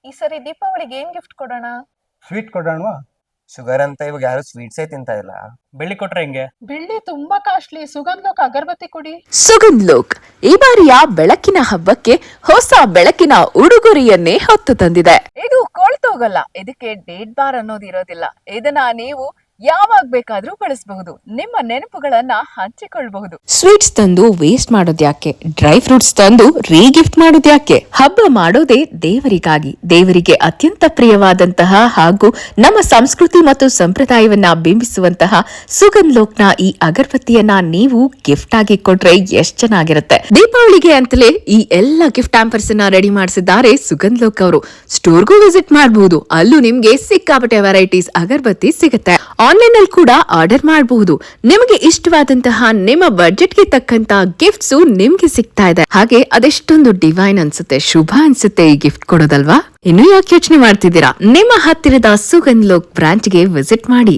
ಈ ಸರಿ ದೀಪಾವಳಿಗೆ ಏನ್ ಗಿಫ್ಟ್ ಕೊಡೋಣ? ಸ್ವೀಟ್ ಕೊಡೋಣವಾ? ಶುಗರ್ ಅಂತ ಇವಾಗ ಯಾರು ಸ್ವೀಟ್ಸೇ ತಿಂತಾ ಇಲ್ಲ. ಬೆಳ್ಳಿ ಕೊಟ್ರೆ ಹೆಂಗೆ? ಬೆಳ್ಳಿ ತುಂಬಾ ಕಾಸ್ಟ್ಲಿ. ಸುಗಂಧ್ ಲೋಕ್ ಅಗರಬತ್ತಿ ಕೊಡಿ. ಸುಗಂಧ್ ಲೋಕ್ ಈ ಬಾರಿಯ ಬೆಳಕಿನ ಹಬ್ಬಕ್ಕೆ ಹೊಸ ಬೆಳಕಿನ ಉಡುಗೊರೆಯನ್ನೇ ಹೊತ್ತು ತಂದಿದೆ. ಇದು ಕೊಳ್ತೋಗಲ್ಲ, ಇದಕ್ಕೆ ಡೇಟ್ ಬಾರ್ ಅನ್ನೋದು ಇರೋದಿಲ್ಲ. ಇದನ್ನ ನೀವು ಯಾವಾಗ ಬೇಕಾದ್ರೂ ಬಳಸಬಹುದು. ನಿಮ್ಮ ನೆನಪುಗಳನ್ನ ಹಂಚಿಕೊಳ್ಳಬಹುದು. ಸ್ವೀಟ್ಸ್ ತಂದು ವೇಸ್ಟ್ ಮಾಡೋದ್ಯಾಕೆ? ಡ್ರೈ ಫ್ರೂಟ್ಸ್ ತಂದು ರೀಗಿಫ್ಟ್ ಮಾಡೋದ್ಯಾಕೆ? ಹಬ್ಬ ಮಾಡೋದೇ ದೇವರಿಗಾಗಿ. ದೇವರಿಗೆ ಅತ್ಯಂತ ಪ್ರಿಯವಾದಂತಹ ಹಾಗೂ ನಮ್ಮ ಸಂಸ್ಕೃತಿ ಮತ್ತು ಸಂಪ್ರದಾಯವನ್ನ ಬಿಂಬಿಸುವಂತಹ ಸುಗಂಧ್ ಲೋಕ್ನ ಈ ಅಗರಬತ್ತಿಯನ್ನ ನೀವು ಗಿಫ್ಟ್ ಆಗಿ ಕೊಟ್ರೆ ಎಷ್ಟ್ ಚೆನ್ನಾಗಿರುತ್ತೆ. ದೀಪಾವಳಿಗೆ ಅಂತಲೇ ಈ ಎಲ್ಲ ಗಿಫ್ಟ್ ಹ್ಯಾಂಪರ್ಸ್ ಅನ್ನ ರೆಡಿ ಮಾಡಿಸಿದ್ದಾರೆ ಸುಗಂಧ್ ಲೋಕ್ ಅವರು. ಸ್ಟೋರ್ಗೂ ವಿಸಿಟ್ ಮಾಡಬಹುದು. ಅಲ್ಲೂ ನಿಮ್ಗೆ ಸಿಕ್ಕಾಪಟ್ಟೆ ವೆರೈಟೀಸ್ ಅಗರಬತ್ತಿ ಸಿಗುತ್ತೆ. ಆನ್ಲೈನ್ ಅಲ್ಲಿ ಕೂಡ ಆರ್ಡರ್ ಮಾಡಬಹುದು. ನಿಮಗೆ ಇಷ್ಟವಾದಂತಹ ನಿಮ್ಮ ಬಜೆಟ್ಗೆ ತಕ್ಕಂತ ಗಿಫ್ಟ್ಸ್ ನಿಮ್ಗೆ ಸಿಗ್ತಾ ಇದೆ. ಹಾಗೆ ಅದೆಷ್ಟೊಂದು ಡಿವೈನ್ ಅನ್ಸುತ್ತೆ, ಶುಭ ಅನ್ಸುತ್ತೆ ಈ ಗಿಫ್ಟ್ ಕೊಡೋದಲ್ವಾ? ಇನ್ನು ಯಾಕೆ ಯೋಚನೆ ಮಾಡ್ತಿದ್ದೀರಾ? ನಿಮ್ಮ ಹತ್ತಿರದ ಸುಗಂಧ್ ಲೋಕ್ ಬ್ರಾಂಚ್ಗೆ ವಿಸಿಟ್ ಮಾಡಿ.